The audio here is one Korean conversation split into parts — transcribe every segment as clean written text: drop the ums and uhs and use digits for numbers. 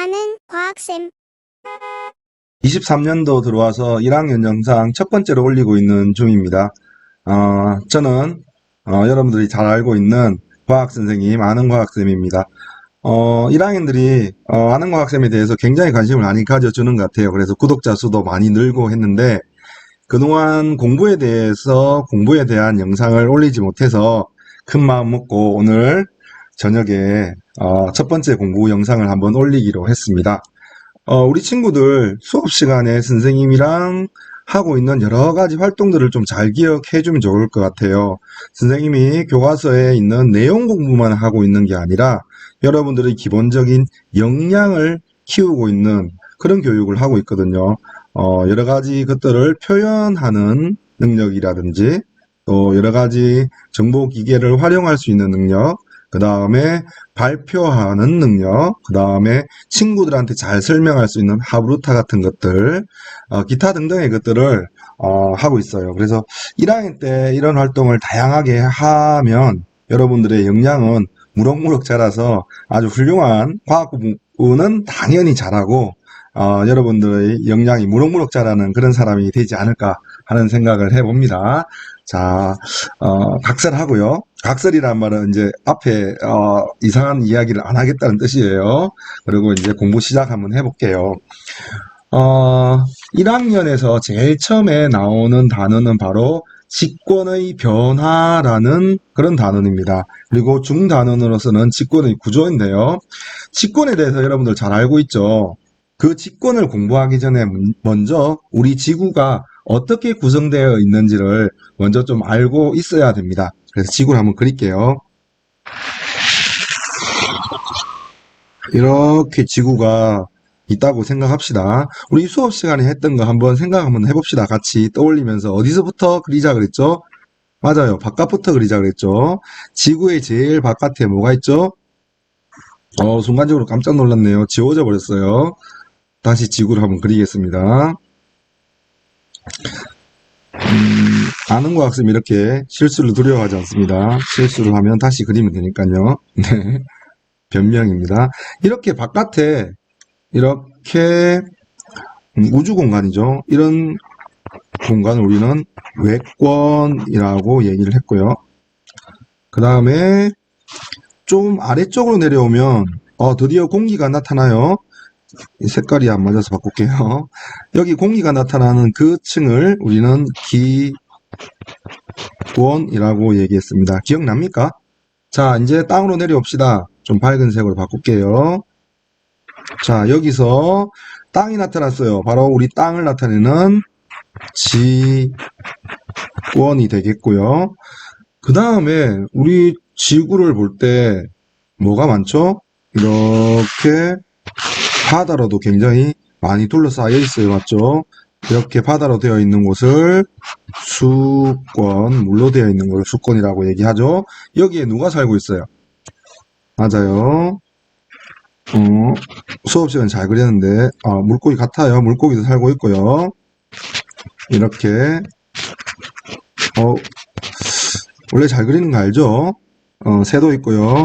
아는 과학쌤. 23년도 들어와서 1학년 영상 첫 번째로 올리고 있는 중입니다. 저는 여러분들이 잘 알고 있는 과학선생님 아는 과학쌤입니다. 1학년들이 아는 과학쌤에 대해서 굉장히 관심을 많이 가져주는 것 같아요. 그래서 구독자 수도 많이 늘고 했는데 그동안 공부에 대한 영상을 올리지 못해서 큰 마음 먹고 오늘 저녁에 첫 번째 공부 영상을 한번 올리기로 했습니다. 우리 친구들 수업 시간에 선생님이랑 하고 있는 여러 가지 활동들을 좀 잘 기억해 주면 좋을 것 같아요. 선생님이 교과서에 있는 내용 공부만 하고 있는 게 아니라 여러분들의 기본적인 역량을 키우고 있는 그런 교육을 하고 있거든요. 여러 가지 것들을 표현하는 능력이라든지 또 여러 가지 정보 기계를 활용할 수 있는 능력, 그 다음에 발표하는 능력, 그 다음에 친구들한테 잘 설명할 수 있는 하브루타 같은 것들, 기타 등등의 것들을 하고 있어요. 그래서 1학년 때 이런 활동을 다양하게 하면 여러분들의 역량은 무럭무럭 자라서 아주 훌륭한 과학 공부는 당연히 잘하고 여러분들의 역량이 무럭무럭 자라는 그런 사람이 되지 않을까 하는 생각을 해봅니다. 자, 각설하고요. 각설이란 말은 이제 앞에 이상한 이야기를 안 하겠다는 뜻이에요. 그리고 이제 공부 시작 한번 해볼게요. 1학년에서 제일 처음에 나오는 단어는 바로 직권의 변화라는 그런 단어입니다. 그리고 중단원으로서는 직권의 구조인데요. 직권에 대해서 여러분들 잘 알고 있죠? 그 직권을 공부하기 전에 먼저 우리 지구가 어떻게 구성되어 있는지를 먼저 좀 알고 있어야 됩니다. 그래서 지구를 한번 그릴게요. 이렇게 지구가 있다고 생각합시다. 우리 수업 시간에 했던 거 한번 생각 한번 해봅시다. 같이 떠올리면서 어디서부터 그리자 그랬죠? 맞아요. 바깥부터 그리자 그랬죠? 지구의 제일 바깥에 뭐가 있죠? 순간적으로 깜짝 놀랐네요. 지워져 버렸어요. 다시 지구를 한번 그리겠습니다. 아는 과학쌤 이렇게 실수를 두려워하지 않습니다. 실수를 하면 다시 그리면 되니까요. 네. 변명입니다. 이렇게 바깥에 이렇게 우주 공간이죠. 이런 공간을 우리는 외권이라고 얘기를 했고요. 그 다음에 좀 아래쪽으로 내려오면 드디어 공기가 나타나요. 이 색깔이 안 맞아서 바꿀게요. 여기 공기가 나타나는 그 층을 우리는 기원이라고 얘기했습니다. 기억납니까? 자, 이제 땅으로 내려옵시다. 좀 밝은 색으로 바꿀게요. 자, 여기서 땅이 나타났어요. 바로 우리 땅을 나타내는 지권이 되겠고요. 그 다음에 우리 지구를 볼 때 뭐가 많죠? 이렇게 바다로도 굉장히 많이 둘러싸여 있어요. 맞죠? 이렇게 바다로 되어 있는 곳을 수권, 물로 되어 있는 곳을 수권이라고 얘기하죠. 여기에 누가 살고 있어요? 맞아요. 수업 시간 잘 그렸는데 물고기 같아요. 물고기도 살고 있고요. 이렇게 원래 잘 그리는 거 알죠? 새도 있고요.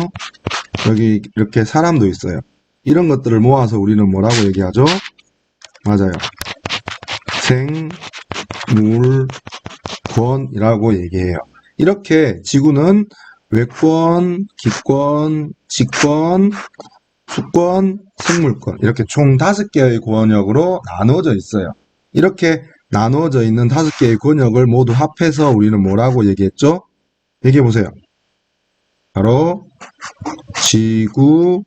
여기 이렇게 사람도 있어요. 이런 것들을 모아서 우리는 뭐라고 얘기하죠? 맞아요. 생물권이라고 얘기해요. 이렇게 지구는 외권, 기권, 직권, 수권, 생물권 이렇게 총 5개의 권역으로 나누어져 있어요. 이렇게 나누어져 있는 5개의 권역을 모두 합해서 우리는 뭐라고 얘기했죠? 얘기해 보세요. 바로 지구계라고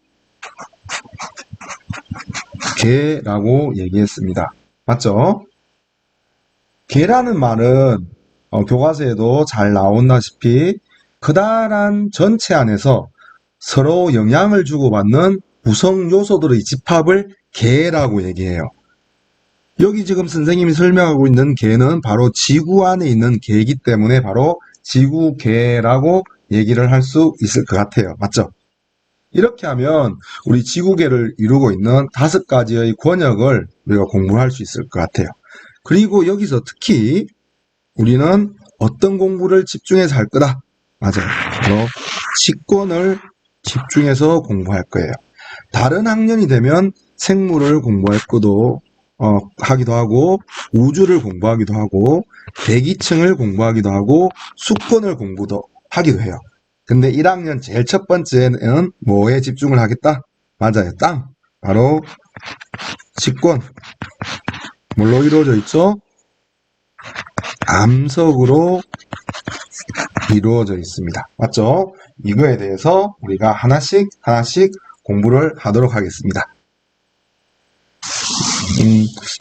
얘기했습니다. 맞죠? 계라는 말은 교과서에도 잘 나온다시피 커다란 전체 안에서 서로 영향을 주고받는 구성 요소들의 집합을 계라고 얘기해요. 여기 지금 선생님이 설명하고 있는 계는 바로 지구 안에 있는 계이기 때문에 바로 지구계라고 얘기를 할 수 있을 것 같아요. 맞죠? 이렇게 하면 우리 지구계를 이루고 있는 5가지의 권역을 우리가 공부할 수 있을 것 같아요. 그리고 여기서 특히 우리는 어떤 공부를 집중해서 할 거다? 맞아요. 바로 직권을 집중해서 공부할 거예요. 다른 학년이 되면 생물을 공부하기도 하기도 하고 우주를 공부하기도 하고 대기층을 공부하기도 하고 수권을 공부도 하기도 해요. 근데 1학년 제일 첫 번째는 뭐에 집중을 하겠다? 맞아요. 땅. 바로 직권. 뭘로 이루어져 있죠? 암석으로 이루어져 있습니다. 맞죠? 이거에 대해서 우리가 하나씩 공부를 하도록 하겠습니다.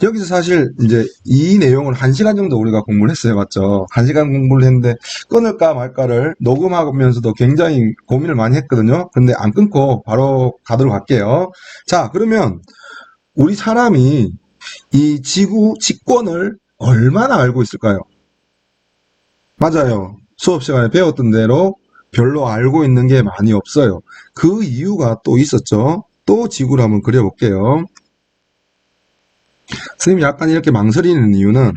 여기서 사실 이제 이 내용을 1시간 정도 우리가 공부를 했어요. 맞죠? 1시간 공부를 했는데 끊을까 말까를 녹음하면서도 굉장히 고민을 많이 했거든요. 근데 안 끊고 바로 가도록 할게요. 자, 그러면 우리 사람이 이 지구 직권을 얼마나 알고 있을까요? 맞아요. 수업 시간에 배웠던 대로 별로 알고 있는 게 많이 없어요. 그 이유가 또 있었죠. 또 지구를 한번 그려볼게요. 선생님이 약간 이렇게 망설이는 이유는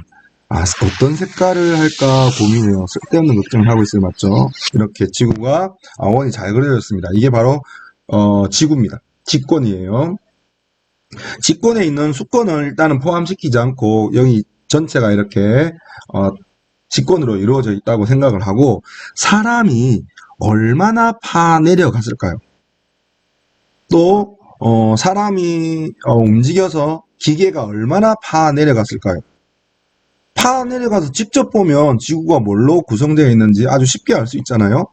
어떤 색깔을 할까 고민해요. 쓸데없는 걱정을 하고 있어요. 맞죠? 이렇게 지구가 원이 잘 그려졌습니다. 이게 바로 지구입니다. 직권이에요. 직권에 있는 수권을 일단은 포함시키지 않고 여기 전체가 이렇게 직권으로 이루어져 있다고 생각을 하고 사람이 얼마나 파 내려갔을까요? 또 사람이 움직여서 기계가 얼마나 파 내려갔을까요? 파 내려가서 직접 보면 지구가 뭘로 구성되어 있는지 아주 쉽게 알 수 있잖아요.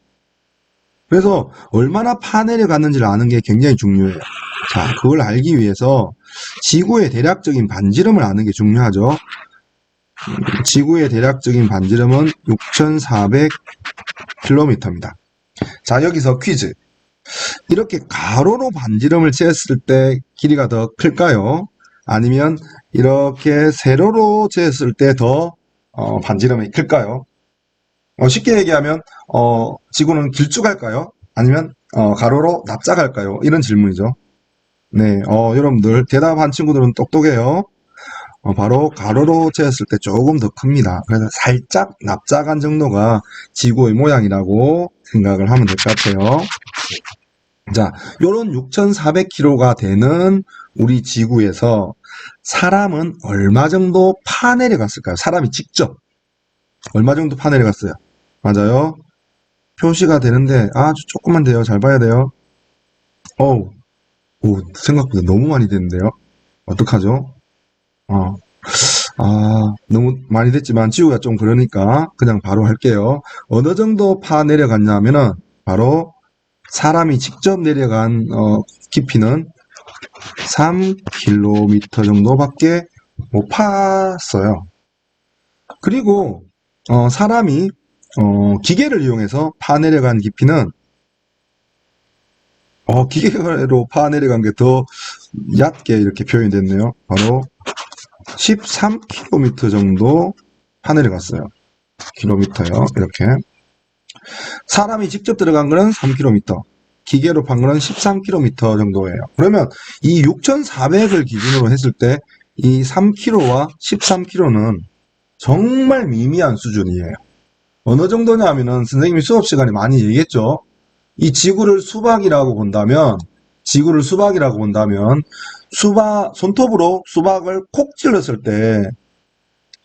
그래서 얼마나 파 내려갔는지를 아는 게 굉장히 중요해요. 자, 그걸 알기 위해서 지구의 대략적인 반지름을 아는 게 중요하죠. 지구의 대략적인 반지름은 6,400km입니다. 자, 여기서 퀴즈. 이렇게 가로로 반지름을 재었을 때 길이가 더 클까요? 아니면 이렇게 세로로 재었을 때 더 반지름이 클까요? 쉽게 얘기하면 지구는 길쭉할까요? 아니면 가로로 납작할까요? 이런 질문이죠. 네, 여러분들 대답한 친구들은 똑똑해요. 바로 가로로 재었을 때 조금 더 큽니다. 그래서 살짝 납작한 정도가 지구의 모양이라고 생각을 하면 될 것 같아요. 자, 요런 6,400km가 되는 우리 지구에서 사람은 얼마 정도 파 내려갔을까요? 사람이 직접 얼마 정도 파 내려갔어요? 맞아요. 표시가 되는데 아주 조금만 돼요. 잘 봐야 돼요. 오, 생각보다 너무 많이 됐는데요. 어떡하죠? 너무 많이 됐지만 지우가 좀 그러니까 그냥 바로 할게요. 어느 정도 파 내려갔냐면은 바로 사람이 직접 내려간 깊이는 3km 정도밖에 못 팠어요. 그리고 사람이 기계를 이용해서 파 내려간 깊이는 기계로 파 내려간 게 더 얕게 이렇게 표현이 됐네요. 바로 13km 정도 파 내려갔어요. 킬로미터요. 이렇게. 사람이 직접 들어간 거는 3km. 기계로 판 거는 13km 정도예요. 그러면 이 6,400을 기준으로 했을 때 이 3km와 13km는 정말 미미한 수준이에요. 어느 정도냐면은 선생님이 수업 시간에 많이 얘기했죠. 이 지구를 수박이라고 본다면 손톱으로 수박을 콕 찔렀을 때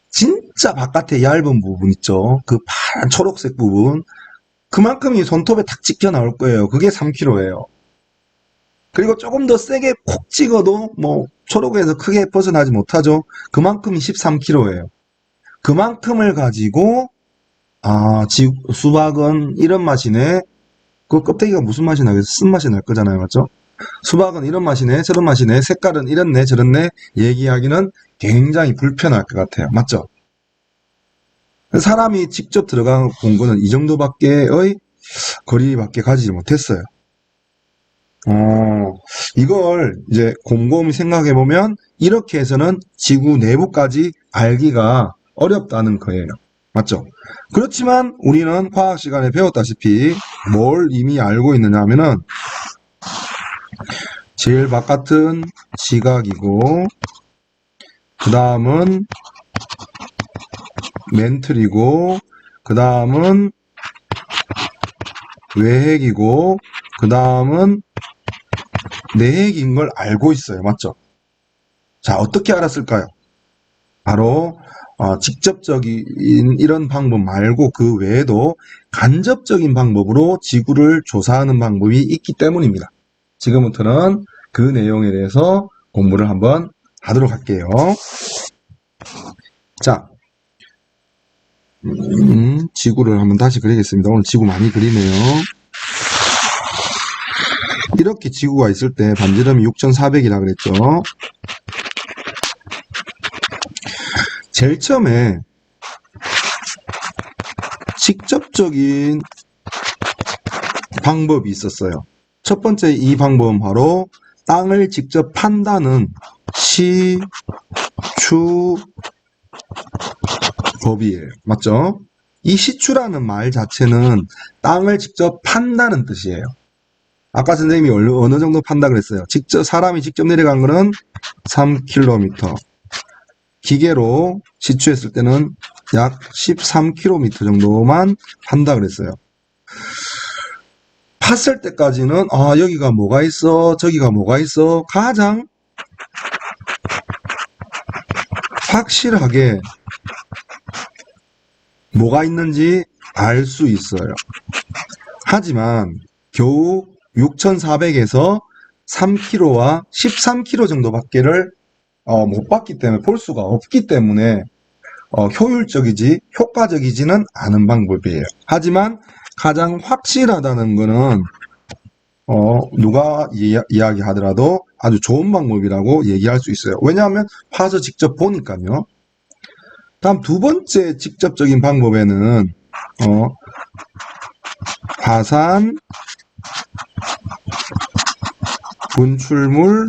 진짜 바깥에 얇은 부분 있죠. 그 파란 초록색 부분. 그만큼이 손톱에 탁 찍혀 나올 거예요. 그게 3kg예요. 그리고 조금 더 세게 콕 찍어도 뭐 초록에서 크게 벗어나지 못하죠. 그만큼이 13kg예요. 그만큼을 가지고 수박은 이런 맛이네. 그 껍데기가 무슨 맛이 나겠어? 쓴맛이 날 거잖아요. 맞죠? 수박은 이런 맛이네, 저런 맛이네, 색깔은 이렇네, 저렇네 얘기하기는 굉장히 불편할 것 같아요. 맞죠? 사람이 직접 들어가 본 거는 이 정도밖에의 거리밖에 가지지 못했어요. 이걸 이제 곰곰이 생각해 보면 이렇게 해서는 지구 내부까지 알기가 어렵다는 거예요. 맞죠? 그렇지만 우리는 과학 시간에 배웠다시피 뭘 이미 알고 있느냐 하면은 제일 바깥은 지각이고 그 다음은 멘틀이고 그 다음은 외핵이고 그 다음은 내핵인 걸 알고 있어요. 맞죠? 자, 어떻게 알았을까요? 바로 직접적인 이런 방법 말고 그 외에도 간접적인 방법으로 지구를 조사하는 방법이 있기 때문입니다. 지금부터는 그 내용에 대해서 공부를 한번 하도록 할게요. 자, 지구를 한번 다시 그리겠습니다. 오늘 지구 많이 그리네요. 이렇게 지구가 있을 때 반지름이 6,400이라 그랬죠. 제일 처음에 직접적인 방법이 있었어요. 첫 번째 이 방법은 바로 땅을 직접 판다는 시추법이에요. 맞죠? 이 시추라는 말 자체는 땅을 직접 판다는 뜻이에요. 아까 선생님이 어느 정도 판다 그랬어요. 사람이 직접 내려간 거는 3km. 기계로 시추했을 때는 약 13km 정도만 판다 그랬어요. 팠을 때까지는 여기가 뭐가 있어, 저기가 뭐가 있어, 가장 확실하게 뭐가 있는지 알 수 있어요. 하지만 겨우 6,400에서 3km와 13km 정도밖에를 못 봤기 때문에, 볼 수가 없기 때문에 효과적이지는 않은 방법이에요. 하지만 가장 확실하다는 거는 누가 이야기하더라도 아주 좋은 방법이라고 얘기할 수 있어요. 왜냐하면 화서 직접 보니까요. 다음 두 번째 직접적인 방법에는 화산 분출물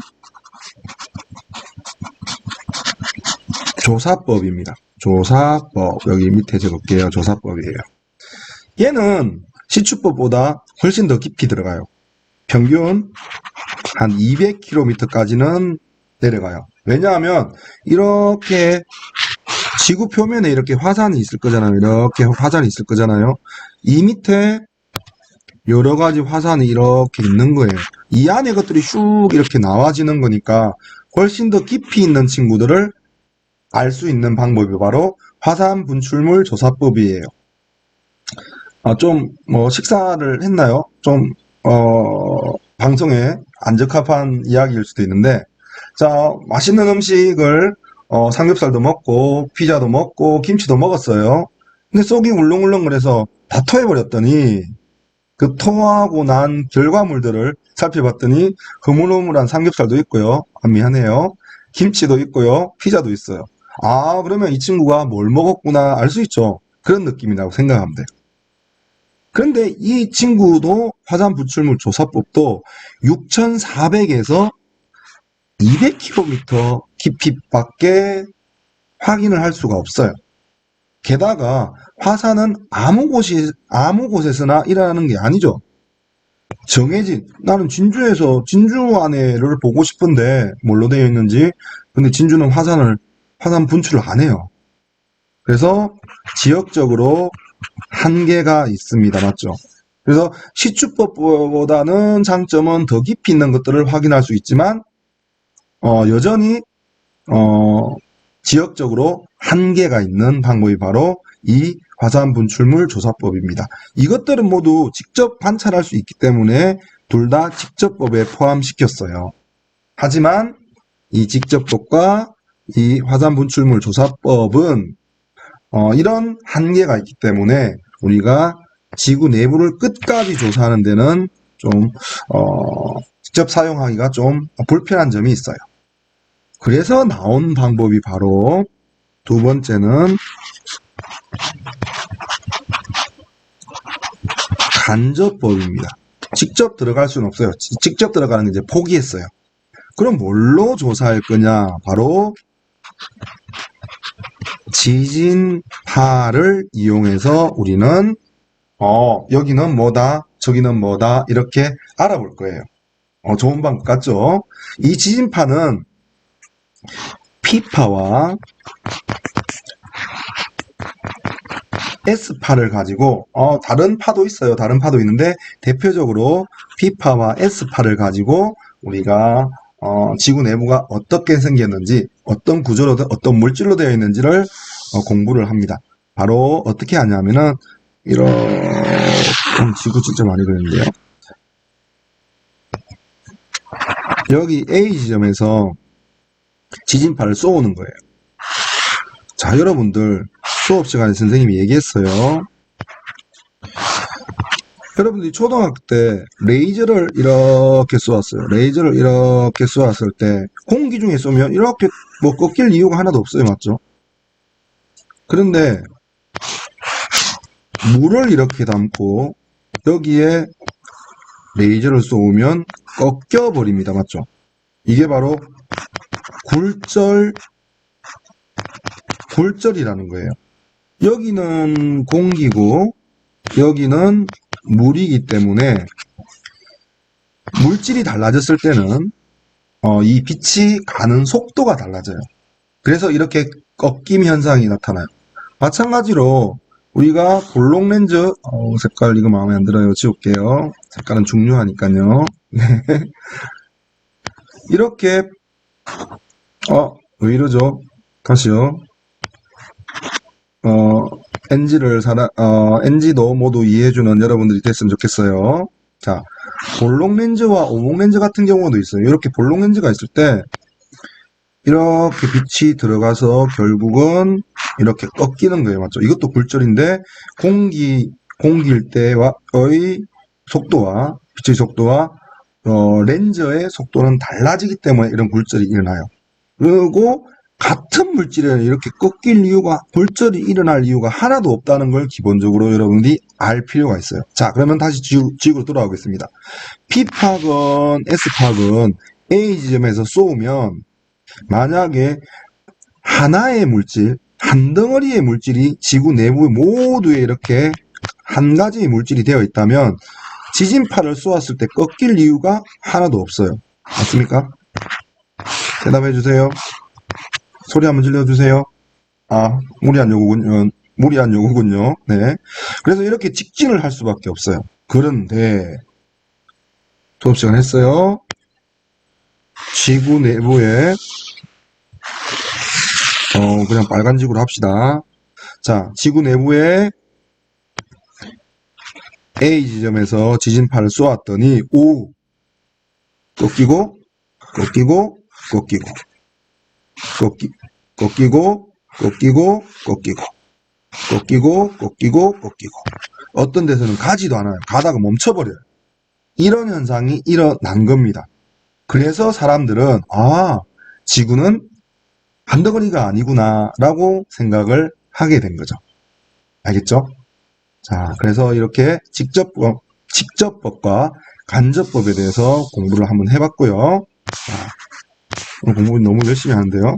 조사법입니다. 조사법, 여기 밑에 적을게요. 조사법이에요. 얘는 시추법보다 훨씬 더 깊이 들어가요. 평균 한 200km까지는 내려가요. 왜냐하면 이렇게 지구 표면에 이렇게 화산이 있을 거잖아요. 이렇게 화산이 있을 거잖아요. 이 밑에 여러 가지 화산이 이렇게 있는 거예요. 이 안에 것들이 슉 이렇게 나와지는 거니까 훨씬 더 깊이 있는 친구들을 알 수 있는 방법이 바로 화산 분출물 조사법이에요. 좀 식사를 했나요? 좀 방송에 안 적합한 이야기일 수도 있는데, 자, 맛있는 음식을 삼겹살도 먹고 피자도 먹고 김치도 먹었어요. 근데 속이 울렁울렁거려서 다 토해버렸더니 그 토하고 난 결과물들을 살펴봤더니 흐물흐물한 삼겹살도 있고요. 미안해요. 김치도 있고요. 피자도 있어요. 그러면 이 친구가 뭘 먹었구나 알 수 있죠. 그런 느낌이라고 생각하면 돼요. 그런데 이 친구도 화산 분출물 조사법도 6,400에서 200km 깊이밖에 확인을 할 수가 없어요. 게다가 화산은 아무 곳에서나 일어나는 게 아니죠. 나는 진주 안에를 보고 싶은데 뭘로 되어 있는지. 근데 진주는 화산 분출을 안 해요. 그래서 지역적으로 한계가 있습니다. 맞죠? 그래서 시추법보다는 장점은 더 깊이 있는 것들을 확인할 수 있지만 여전히 지역적으로 한계가 있는 방법이 바로 이 화산 분출물 조사법입니다. 이것들은 모두 직접 관찰할 수 있기 때문에 둘 다 직접법에 포함시켰어요. 하지만 이 직접법과 이 화산 분출물 조사법은 이런 한계가 있기 때문에 우리가 지구 내부를 끝까지 조사하는 데는 좀 직접 사용하기가 좀 불편한 점이 있어요. 그래서 나온 방법이 바로 두 번째는 간접법입니다. 직접 들어갈 수는 없어요. 직접 들어가는 게 이제 포기했어요. 그럼 뭘로 조사할 거냐? 바로 지진파를 이용해서 우리는 여기는 뭐다, 저기는 뭐다 이렇게 알아볼 거예요. 좋은 방법 같죠? 이 지진파는 P파와 S파를 가지고 다른 파도 있어요. 다른 파도 있는데 대표적으로 P파와 S파를 가지고 우리가 지구 내부가 어떻게 생겼는지, 어떤 구조로, 어떤 물질로 되어 있는지를 공부를 합니다. 바로 어떻게 하냐면은 지구 진짜 많이 그렸는데요. 여기 A 지점에서 지진파를 쏘는 거예요. 자, 여러분들 수업 시간에 선생님이 얘기했어요. 여러분들이 초등학교 때 레이저를 이렇게 쏘았어요. 레이저를 이렇게 쏘았을 때 공기 중에 쏘면 이렇게 뭐 꺾일 이유가 하나도 없어요. 맞죠? 그런데 물을 이렇게 담고 여기에 레이저를 쏘면 꺾여 버립니다. 맞죠? 이게 바로 굴절이라는 거예요. 여기는 공기고 여기는 물이기 때문에 물질이 달라졌을 때는 이 빛이 가는 속도가 달라져요. 그래서 이렇게 꺾임 현상이 나타나요. 마찬가지로 우리가 볼록 렌즈 색깔 이거 마음에 안 들어요. 지울게요. 색깔은 중요하니까요. 이렇게 왜 이러죠? 다시요. NG도 모두 이해해주는 여러분들이 됐으면 좋겠어요. 자, 볼록 렌즈와 오목 렌즈 같은 경우도 있어요. 이렇게 볼록 렌즈가 있을 때 이렇게 빛이 들어가서 결국은 이렇게 꺾이는 거예요. 맞죠? 이것도 굴절인데 공기일 때의 속도와 빛의 속도와 렌즈의 속도는 달라지기 때문에 이런 굴절이 일어나요. 그리고 같은 물질에 이렇게 꺾일 이유가, 굴절이 일어날 이유가 하나도 없다는 걸 기본적으로 여러분들이 알 필요가 있어요. 자, 그러면 다시 지구로 돌아오겠습니다. P팍은, S팍은 A 지점에서 쏘면 만약에 하나의 물질, 한 덩어리의 물질이 지구 내부 모두에 이렇게 한 가지의 물질이 되어 있다면 지진파를 쏘았을 때 꺾일 이유가 하나도 없어요. 맞습니까? 대답해 주세요. 소리 한번 질러주세요. 무리한 요구군요. 네. 그래서 이렇게 직진을 할 수밖에 없어요. 그런데, 수업 시간 했어요. 지구 내부에, 그냥 빨간 지구로 합시다. 자, 지구 내부에 A 지점에서 지진파를 쏘았더니, 꺾이고, 어떤 데서는 가지도 않아요. 가다가 멈춰버려요. 이런 현상이 일어난 겁니다. 그래서 사람들은 지구는 한 덩어리가 아니구나 라고 생각을 하게 된 거죠. 알겠죠? 자, 그래서 이렇게 직접법과 간접법에 대해서 공부를 한번 해봤고요. 자, 공부 너무 열심히 하는데요.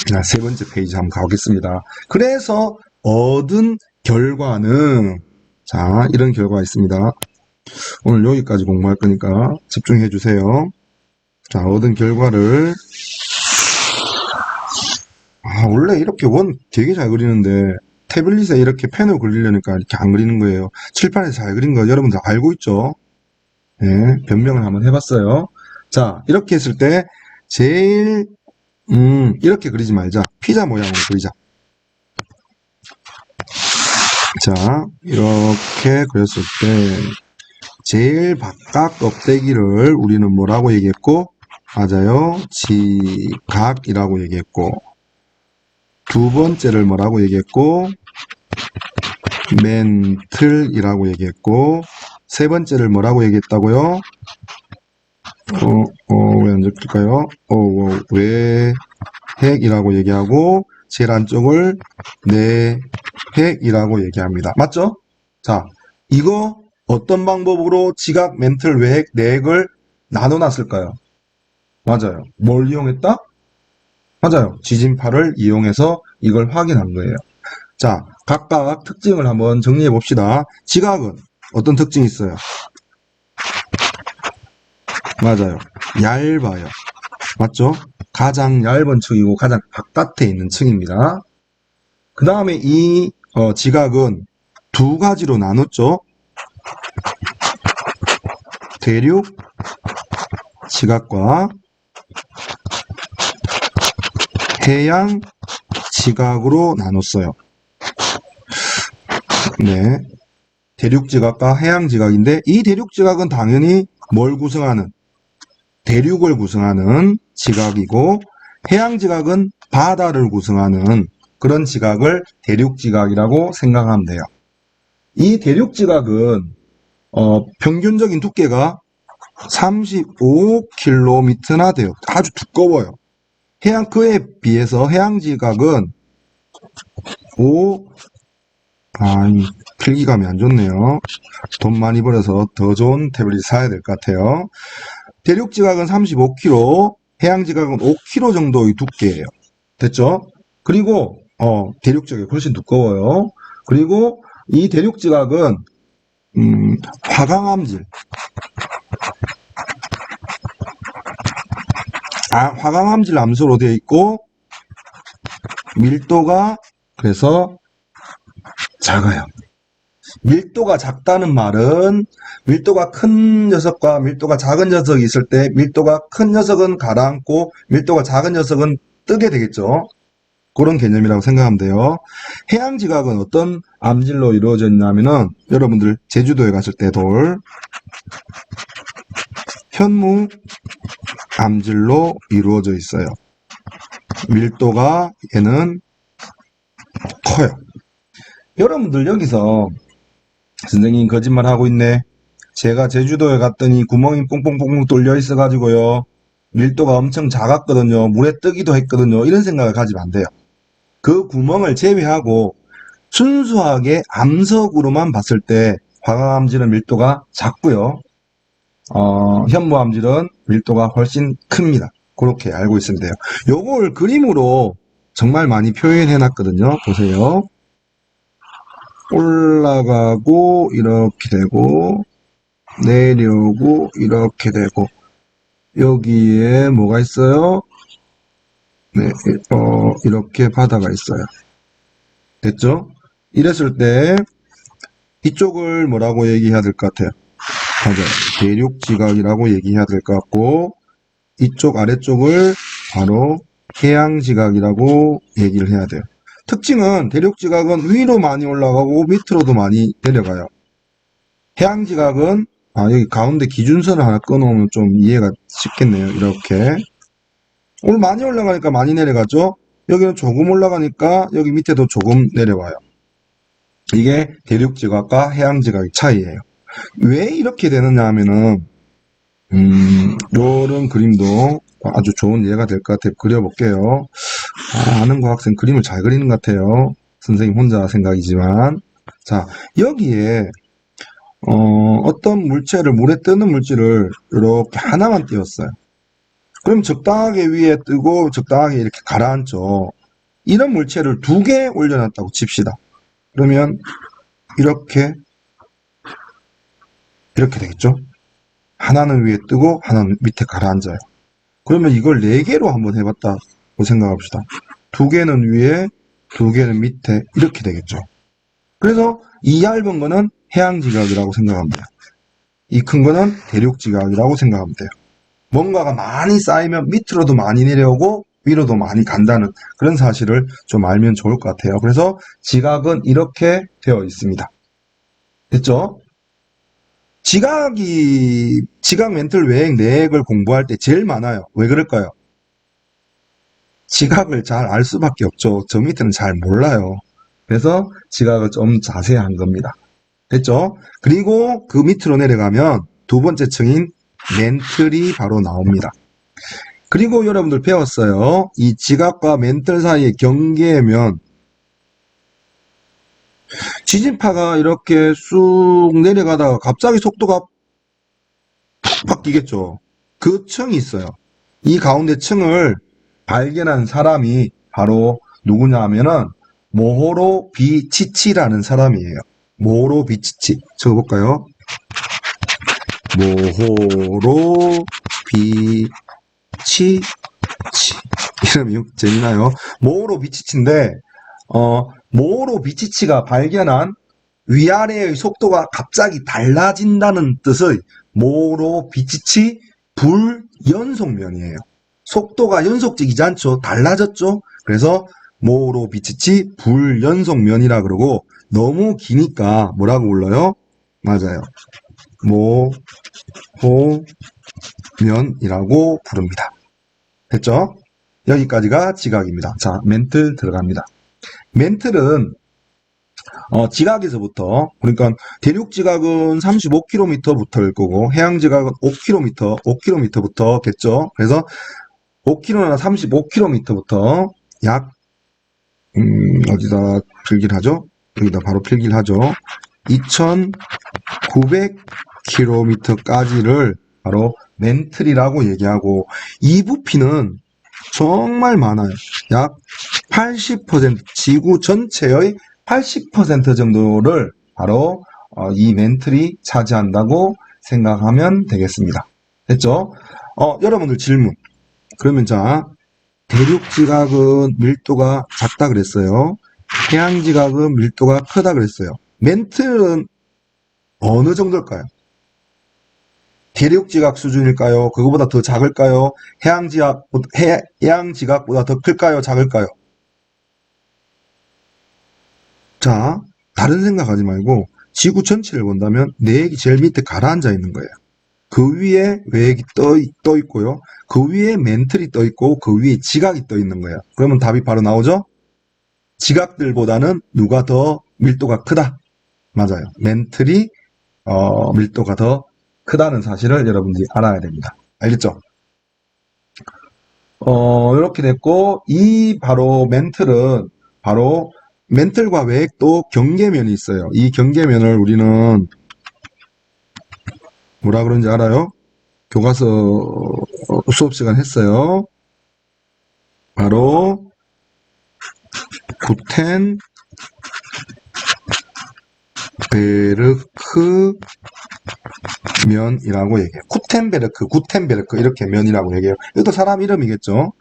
자, 세 번째 페이지 한번 가보겠습니다. 그래서 얻은 결과는, 자, 이런 결과가 있습니다. 오늘 여기까지 공부할 거니까 집중해 주세요. 자, 얻은 결과를, 원래 이렇게 원 되게 잘 그리는데 태블릿에 이렇게 펜으로 그리려니까 이렇게 안 그리는 거예요. 칠판에서 잘 그린 거 여러분들 알고 있죠? 네, 변명을 한번 해봤어요. 자, 이렇게 했을 때 제일 이렇게 그리지 말자. 피자 모양으로 그리자. 자, 이렇게 그렸을 때 제일 바깥 껍데기를 우리는 뭐라고 얘기했고, 맞아요, 지각이라고 얘기했고, 두 번째를 뭐라고 얘기했고, 멘틀이라고 얘기했고, 세 번째를 뭐라고 얘기했다고요? 왜 안 적힐까요? 외핵이라고 얘기하고, 제일 안쪽을 내핵이라고 얘기합니다. 맞죠? 자, 이거 어떤 방법으로 지각, 멘틀, 외핵, 내핵을 나눠놨을까요? 맞아요. 뭘 이용했다? 맞아요. 지진파를 이용해서 이걸 확인한 거예요. 자, 각각 특징을 한번 정리해 봅시다. 지각은 어떤 특징이 있어요? 맞아요. 얇아요. 맞죠? 가장 얇은 층이고 가장 바깥에 있는 층입니다. 그 다음에 이 지각은 두 가지로 나눴죠. 대륙, 지각과 해양 지각으로 나눴어요. 네. 대륙 지각과 해양 지각인데 이 대륙 지각은 당연히 뭘 구성하는? 대륙을 구성하는 지각이고 해양 지각은 바다를 구성하는 그런 지각을 대륙 지각이라고 생각하면 돼요. 이 대륙 지각은 평균적인 두께가 35km나 돼요. 아주 두꺼워요. 그에 비해서 해양 지각은 필기감이 안 좋네요. 돈 많이 벌어서 더 좋은 태블릿 사야 될 것 같아요. 대륙 지각은 35km, 해양 지각은 5km 정도의 두께예요. 됐죠? 그리고 대륙 지각이 훨씬 두꺼워요. 그리고 이 대륙 지각은 화강암질 화강암질 암소로 되어 있고 밀도가 그래서 작아요. 밀도가 작다는 말은 밀도가 큰 녀석과 밀도가 작은 녀석이 있을 때 밀도가 큰 녀석은 가라앉고 밀도가 작은 녀석은 뜨게 되겠죠. 그런 개념이라고 생각하면 돼요. 해양 지각은 어떤 암질로 이루어져 있냐면은 여러분들 제주도에 갔을 때 현무 암질로 이루어져 있어요. 밀도가 얘는 커요. 여러분들 여기서 선생님 거짓말하고 있네. 제가 제주도에 갔더니 구멍이 뽕뽕뽕뽕 뚫려 있어가지고요. 밀도가 엄청 작았거든요. 물에 뜨기도 했거든요. 이런 생각을 가지면 안 돼요. 그 구멍을 제외하고 순수하게 암석으로만 봤을 때 화강암질은 밀도가 작고요. 현무암질은 밀도가 훨씬 큽니다. 그렇게 알고 있으면 돼요. 요걸 그림으로 정말 많이 표현해 놨거든요. 보세요. 올라가고 이렇게 되고 내려오고 이렇게 되고 여기에 뭐가 있어요? 네, 이렇게 바다가 있어요. 됐죠? 이랬을 때 이쪽을 뭐라고 얘기해야 될 것 같아요? 맞아요. 대륙 지각이라고 얘기해야 될 것 같고 이쪽 아래쪽을 바로 해양 지각이라고 얘기를 해야 돼요. 특징은 대륙 지각은 위로 많이 올라가고 밑으로도 많이 내려가요. 해양 지각은 여기 가운데 기준선을 하나 끊어놓으면 좀 이해가 쉽겠네요. 이렇게 오늘 많이 올라가니까 많이 내려가죠. 여기는 조금 올라가니까 여기 밑에도 조금 내려와요. 이게 대륙 지각과 해양 지각의 차이예요. 왜 이렇게 되느냐 하면은 요런 그림도 아주 좋은 예가 될 것 같아요. 그려볼게요. 아는 과학생 그림을 잘 그리는 것 같아요. 선생님 혼자 생각이지만. 자, 여기에 어떤 물체를 물에 뜨는 물질을 이렇게 하나만 띄웠어요. 그럼 적당하게 위에 뜨고 적당하게 이렇게 가라앉죠. 이런 물체를 2개 올려놨다고 칩시다. 그러면 이렇게 되겠죠. 하나는 위에 뜨고 하나는 밑에 가라앉아요. 그러면 이걸 4개로 한번 해봤다고 생각합시다. 2개는 위에 2개는 밑에 이렇게 되겠죠. 그래서 이 얇은 거는 해양지각이라고 생각하면 돼요. 이 큰 거는 대륙지각이라고 생각하면 돼요. 뭔가가 많이 쌓이면 밑으로도 많이 내려오고 위로도 많이 간다는 그런 사실을 좀 알면 좋을 것 같아요. 그래서 지각은 이렇게 되어 있습니다. 됐죠? 지각 멘틀 외액, 내액을 공부할 때 제일 많아요. 왜 그럴까요? 지각을 잘 알 수밖에 없죠. 저 밑에는 잘 몰라요. 그래서 지각을 좀 자세한 겁니다. 됐죠? 그리고 그 밑으로 내려가면 2번째 층인 멘틀이 바로 나옵니다. 그리고 여러분들 배웠어요. 이 지각과 멘틀 사이의 경계면 지진파가 이렇게 쑥 내려가다가 갑자기 속도가 푹 바뀌겠죠. 그 층이 있어요. 이 가운데 층을 발견한 사람이 바로 누구냐 하면은 모호로 비치치라는 사람이에요. 모호로 비치치. 적어볼까요? 모호로 비치치. 이름이 재미나요? 모호로 비치치인데 모호로 비치치가 발견한 위아래의 속도가 갑자기 달라진다는 뜻의 모호로 비치치 연속면이에요. 속도가 연속적이지 않죠. 달라졌죠. 그래서 뭐로 비치지? 불연속면이라 그러고 너무 기니까 뭐라고 불러요? 맞아요. 모호면이라고 부릅니다. 됐죠? 여기까지가 지각입니다. 자, 멘틀 들어갑니다. 멘틀은 지각에서부터, 그러니까 대륙 지각은 35km부터일 거고 해양 지각은 5km부터겠죠. 그래서 5km나 35km부터 약 어디다 필기를 하죠? 여기다 바로 필기를 하죠. 2900km까지를 바로 멘틀이라고 얘기하고, 이 부피는 정말 많아요. 약 80%, 지구 전체의 80% 정도를 바로 이 멘틀이 차지한다고 생각하면 되겠습니다. 됐죠? 여러분들 질문. 그러면 자, 대륙 지각은 밀도가 작다 그랬어요. 해양 지각은 밀도가 크다 그랬어요. 멘틀은 어느 정도일까요? 대륙 지각 수준일까요? 그거보다 더 작을까요? 해양 지각보다 더 클까요? 작을까요? 자, 다른 생각하지 말고 지구 전체를 본다면 내핵이 제일 밑에 가라앉아 있는 거예요. 그 위에 외핵이 떠 있고요. 그 위에 멘틀이 떠 있고 그 위에 지각이 떠 있는 거예요. 그러면 답이 바로 나오죠? 지각들보다는 누가 더 밀도가 크다? 맞아요. 멘틀이 밀도가 더 크다는 사실을 여러분들이 알아야 됩니다. 알겠죠? 이렇게 됐고, 이 바로 멘틀은 바로 멘틀과 외핵도 경계면이 있어요. 이 경계면을 우리는 뭐라 그런지 알아요? 교과서 수업 시간 했어요. 바로 구텐베르크 면이라고 얘기해요. 구텐베르크 이렇게 면이라고 얘기해요. 이것도 사람 이름이겠죠.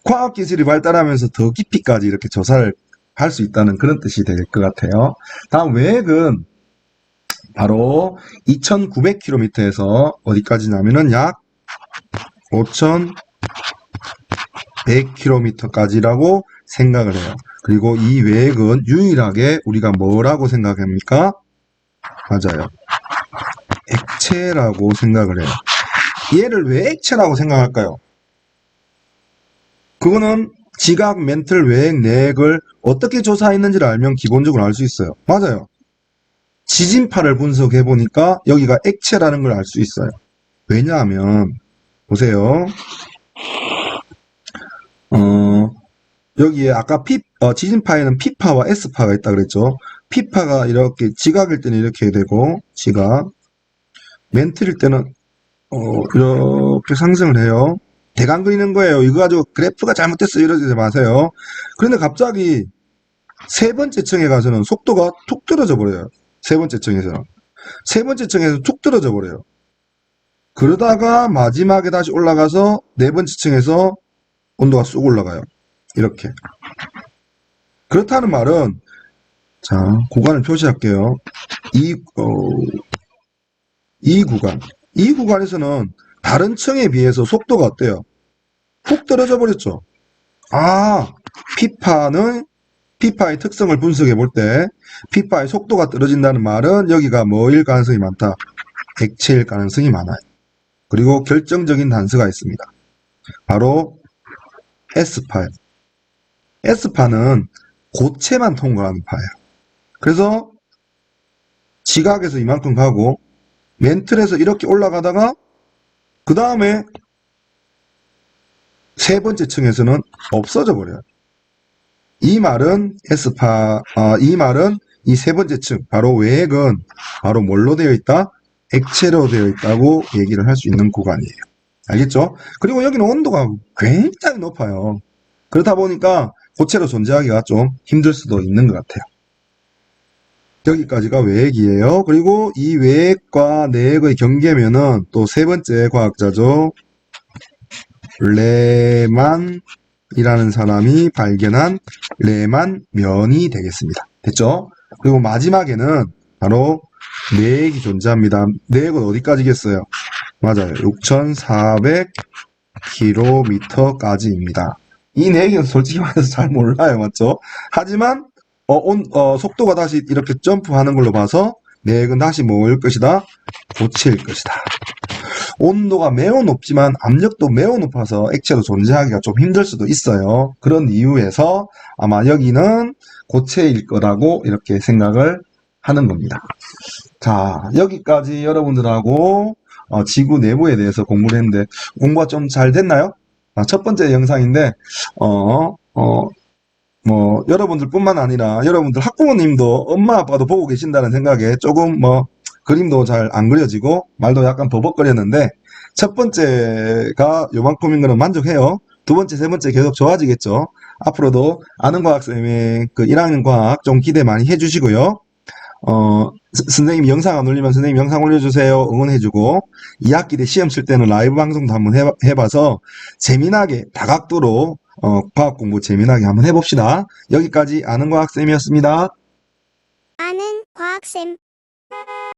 과학기술이 발달하면서 더 깊이까지 이렇게 조사를 할 수 있다는 그런 뜻이 될 것 같아요. 다음 외핵은 바로 2900km에서 어디까지냐면은 약 5100km까지라고 생각을 해요. 그리고 이 외핵은 유일하게 우리가 뭐라고 생각합니까? 맞아요. 액체라고 생각을 해요. 얘를 왜 액체라고 생각할까요? 그거는 지각, 멘틀, 외핵, 내핵을 어떻게 조사했는지를 알면 기본적으로 알 수 있어요. 맞아요. 지진파를 분석해 보니까 여기가 액체라는 걸 알 수 있어요. 왜냐하면 보세요. 여기에 아까 지진파에는 P파와 S파가 있다 그랬죠. P파가 이렇게 지각일 때는 이렇게 되고 지각, 멘틀일 때는 이렇게 상승을 해요. 대강 그리는 거예요. 이거 가지고 그래프가 잘못됐어 이러지 마세요. 그런데 갑자기 세 번째 층에 가서는 속도가 툭 떨어져 버려요. 세 번째 층에서 툭 떨어져 버려요. 그러다가 마지막에 다시 올라가서 네 번째 층에서 온도가 쑥 올라가요. 이렇게. 그렇다는 말은, 자, 구간을 표시할게요. 이 구간에서는 다른 층에 비해서 속도가 어때요? 훅 떨어져 버렸죠. 피파의 특성을 분석해 볼 때 피파의 속도가 떨어진다는 말은 여기가 뭐일 가능성이 많다? 액체일 가능성이 많아요. 그리고 결정적인 단서가 있습니다. 바로 S파예요. S파는 고체만 통과하는 파예요. 그래서 지각에서 이만큼 가고 멘틀에서 이렇게 올라가다가 그 다음에 세 번째 층에서는 없어져 버려요. 이 말은 이 세 번째 층, 바로 외핵은 바로 뭘로 되어 있다? 액체로 되어 있다고 얘기를 할 수 있는 구간이에요. 알겠죠? 그리고 여기는 온도가 굉장히 높아요. 그렇다 보니까 고체로 존재하기가 좀 힘들 수도 있는 것 같아요. 여기까지가 외핵이에요. 그리고 이 외핵과 내핵의 경계면은 또 세 번째 과학자죠. 레만이라는 사람이 발견한 레만면이 되겠습니다. 됐죠? 그리고 마지막에는 바로 내핵이 존재합니다. 내핵은 어디까지겠어요? 맞아요. 6,400km까지입니다. 이 내역은 솔직히 말해서 잘 몰라요. 맞죠? 하지만 속도가 다시 이렇게 점프하는 걸로 봐서 내역은 다시 뭐일 것이다? 고체일 것이다. 온도가 매우 높지만 압력도 매우 높아서 액체로 존재하기가 좀 힘들 수도 있어요. 그런 이유에서 아마 여기는 고체일 거라고 이렇게 생각을 하는 겁니다. 자, 여기까지 여러분들하고 지구 내부에 대해서 공부를 했는데 공부가 좀 잘 됐나요? 첫 번째 영상인데 여러분들뿐만 아니라 여러분들 학부모님도 엄마 아빠도 보고 계신다는 생각에 조금 그림도 잘 안 그려지고 말도 약간 버벅거렸는데 첫 번째가 요만큼인 거는 만족해요. 두 번째, 세 번째 계속 좋아지겠죠. 앞으로도 아는 과학쌤의 그 1학년 과학 좀 기대 많이 해주시고요. 선생님 영상 안 올리면 선생님 영상 올려주세요. 응원해주고 2학기 때 시험 칠 때는 라이브 방송도 한번 해봐서 재미나게 다각도로 과학 공부 재미나게 한번 해봅시다. 여기까지 아는 과학쌤이었습니다. 아는 과학쌤